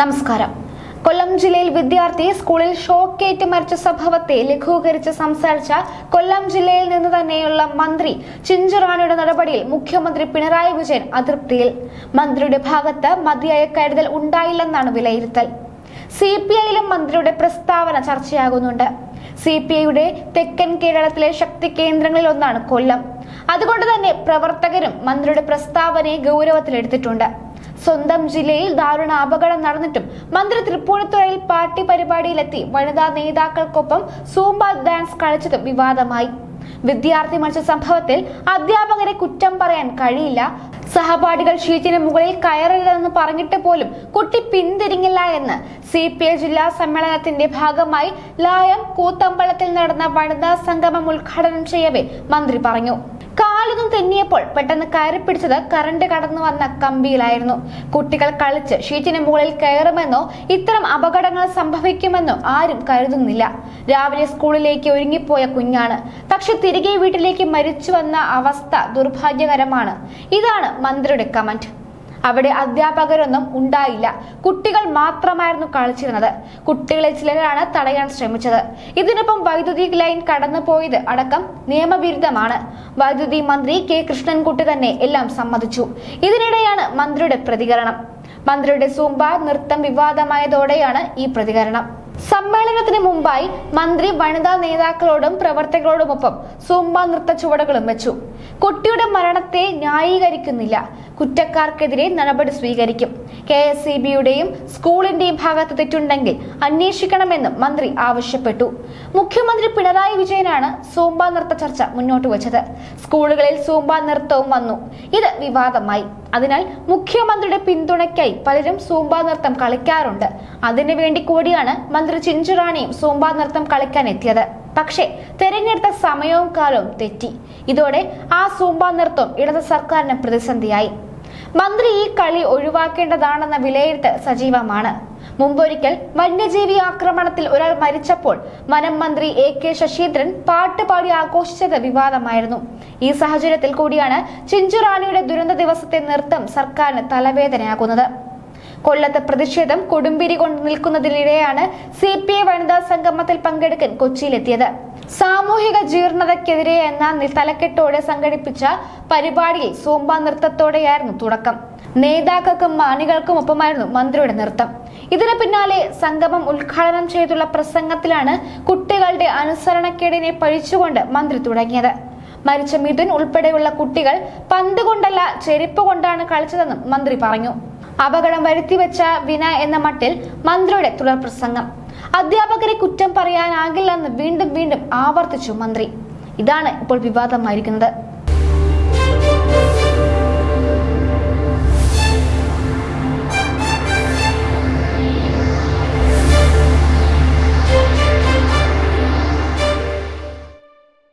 നമസ്കാരം. കൊല്ലം ജില്ലയിൽ വിദ്യാർത്ഥി സ്കൂളിൽ ഷോക്കേറ്റ് മരിച്ച സംഭവത്തെ ലഘൂകരിച്ച് സംസാരിച്ച കൊല്ലം ജില്ലയിൽ നിന്ന് തന്നെയുള്ള മന്ത്രി ചിഞ്ചുറാണിയുടെ നടപടിയിൽ മുഖ്യമന്ത്രി പിണറായി വിജയൻ അതൃപ്തിയിൽ. മന്ത്രിയുടെ ഭാഗത്ത് മതിയായ കരുതൽ ഉണ്ടായില്ലെന്നാണ് വിലയിരുത്തൽ. CPIയിലും മന്ത്രിയുടെ പ്രസ്താവന ചർച്ചയാകുന്നുണ്ട്. CPIയുടെ തെക്കൻ കേരളത്തിലെ ശക്തി കേന്ദ്രങ്ങളിൽ ഒന്നാണ് കൊല്ലം. അതുകൊണ്ട് തന്നെ പ്രവർത്തകരും മന്ത്രിയുടെ പ്രസ്താവനയെ ഗൗരവത്തിലെടുത്തിട്ടുണ്ട്. സ്വന്തം ജില്ലയിൽ ദാരുണ അപകടം നടന്നിട്ടും മന്ത്രി തൃപ്പൂണിത്തുറയിൽ പാർട്ടി പരിപാടിയിലെത്തി വനിതാ നേതാക്കൾക്കൊപ്പം സൂംബ ഡാൻസ് കളിച്ചതും വിവാദമായി. വിദ്യാർത്ഥി മരിച്ച സംഭവത്തിൽ അധ്യാപകരെ കുറ്റം പറയാൻ കഴിയില്ല. സഹപാഠികൾ ഷീറ്റിന് മുകളിൽ കയറരുതെന്ന് പറഞ്ഞിട്ട് പോലും കുട്ടി പിന്തിരിങ്ങില്ല എന്ന് CPI ജില്ലാ സമ്മേളനത്തിന്റെ ഭാഗമായി ലായം കൂത്തമ്പലത്തിൽ നടന്ന വനിതാ സംഗമം ഉദ്ഘാടനം ചെയ്യവേ മന്ത്രി പറഞ്ഞു. കാലൊന്നും തെന്നിയപ്പോൾ പെട്ടെന്ന് കയറി പിടിച്ചത് കറണ്ട് കടന്നു വന്ന കമ്പിയിലായിരുന്നു. കുട്ടികൾ കളിച്ച് ഷീറ്റിന് മുകളിൽ കയറുമെന്നോ ഇത്തരം അപകടങ്ങൾ സംഭവിക്കുമെന്നോ ആരും കരുതുന്നില്ല. രാവിലെ സ്കൂളിലേക്ക് ഒരുങ്ങിപ്പോയ കുഞ്ഞാണ്. പക്ഷെ തിരികെ വീട്ടിലേക്ക് മരിച്ചുവെന്ന അവസ്ഥ ദുർഭാഗ്യകരമാണ്. ഇതാണ് മന്ത്രിയുടെ കമന്റ്. അവിടെ അധ്യാപകരൊന്നും ഉണ്ടായില്ല. കുട്ടികൾ മാത്രമായിരുന്നു കളിച്ചിരുന്നത്. കുട്ടികളിൽ ചിലരാണ് തടയാൻ ശ്രമിച്ചത്. ഇതിനൊപ്പം വൈദ്യുതി ലൈൻ കടന്നുപോയത് അടക്കം നിയമവിരുദ്ധമാണ്. വൈദ്യുതി മന്ത്രി K കൃഷ്ണൻകുട്ടി തന്നെ എല്ലാം സമ്മതിച്ചു. ഇതിനിടെയാണ് മന്ത്രിയുടെ പ്രതികരണം. മന്ത്രിയുടെ സൂംബ നൃത്തം വിവാദമായതോടെയാണ് ഈ പ്രതികരണം. സമ്മേളനത്തിന് മുമ്പായി മന്ത്രി വനിതാ നേതാക്കളോടും പ്രവർത്തകരോടുമൊപ്പം സൂംബ നൃത്ത ചുവടുകളും വെച്ചു. കുട്ടിയുടെ മരണത്തെ ന്യായീകരിക്കുന്നില്ല. കുറ്റക്കാർക്കെതിരെ നടപടി സ്വീകരിക്കും. KSEBയുടെയും സ്കൂളിന്റെയും ഭാഗത്ത് തെറ്റുണ്ടെങ്കിൽ അന്വേഷിക്കണമെന്നും മന്ത്രി ആവശ്യപ്പെട്ടു. മുഖ്യമന്ത്രി പിണറായി വിജയനാണ് സൂംബ നൃത്ത ചർച്ച മുന്നോട്ട് വെച്ചത്. സ്കൂളുകളിൽ സൂംബ നൃത്തവും വന്നു. ഇത് വിവാദമായി. അതിനാൽ മുഖ്യമന്ത്രിയുടെ പിന്തുണയ്ക്കായി പലരും സൂംബ നൃത്തം കളിക്കാറുണ്ട്. അതിനു വേണ്ടി കൂടിയാണ് മന്ത്രി ചിഞ്ചുറാണിയും സൂംബ നൃത്തം കളിക്കാൻ എത്തിയത്. പക്ഷേ തെരഞ്ഞെടുത്ത സമയവും കാലവും തെറ്റി. ഇതോടെ ആ സൂംബ നൃത്തം ഇടത് സർക്കാരിന് പ്രതിസന്ധിയായി. മന്ത്രി ഈ കളി ഒഴിവാക്കേണ്ടതാണെന്ന വിലയിരുത്തൽ സജീവമാണ്. മുമ്പൊരിക്കൽ വന്യജീവി ആക്രമണത്തിൽ ഒരാൾ മരിച്ചപ്പോൾ വനം മന്ത്രി AK ശശീന്ദ്രൻ പാട്ടുപാടി ആഘോഷിച്ചത് വിവാദമായിരുന്നു. ഈ സാഹചര്യത്തിൽ കൂടിയാണ് ചിഞ്ചുറാണിയുടെ ദുരന്ത ദിവസത്തെ നൃത്തം സർക്കാരിന് തലവേദനയാകുന്നത്. കൊല്ലത്തെ പ്രതിഷേധം കൊടുമ്പിരി കൊണ്ട് നിൽക്കുന്നതിനിടെയാണ് CPI വനിതാ സംഗമത്തിൽ പങ്കെടുക്കാൻ കൊച്ചിയിലെത്തിയത്. സാമൂഹിക ജീർണതയ്ക്കെതിരെ എന്ന തലക്കെട്ടോടെ സംഘടിപ്പിച്ച പരിപാടിയിൽ സൂംബ നൃത്തത്തോടെയായിരുന്നു തുടക്കം. നേതാക്കൾക്കും അണികൾക്കും ഒപ്പമായിരുന്നു മന്ത്രിയുടെ നൃത്തം. ഇതിന് പിന്നാലെ സംഗമം ഉദ്ഘാടനം ചെയ്തുള്ള പ്രസംഗത്തിലാണ് കുട്ടികളുടെ അനുസരണക്കേടിനെ പഴിച്ചുകൊണ്ട് മന്ത്രി തുടങ്ങിയത്. മരിച്ച മിഥുൻ ഉൾപ്പെടെയുള്ള കുട്ടികൾ പന്ത് കൊണ്ടല്ല ചെരുപ്പ് കൊണ്ടാണ് കളിച്ചതെന്നും മന്ത്രി പറഞ്ഞു. അപകടം വരുത്തിവെച്ച വിന എന്ന മട്ടിൽ മന്ത്രിയുടെ തുടർ പ്രസംഗം. അധ്യാപകരെ കുറ്റം പറയാനാകില്ലെന്ന് വീണ്ടും വീണ്ടും ആവർത്തിച്ചു മന്ത്രി. ഇതാണ് ഇപ്പോൾ വിവാദമായിരിക്കുന്നത്.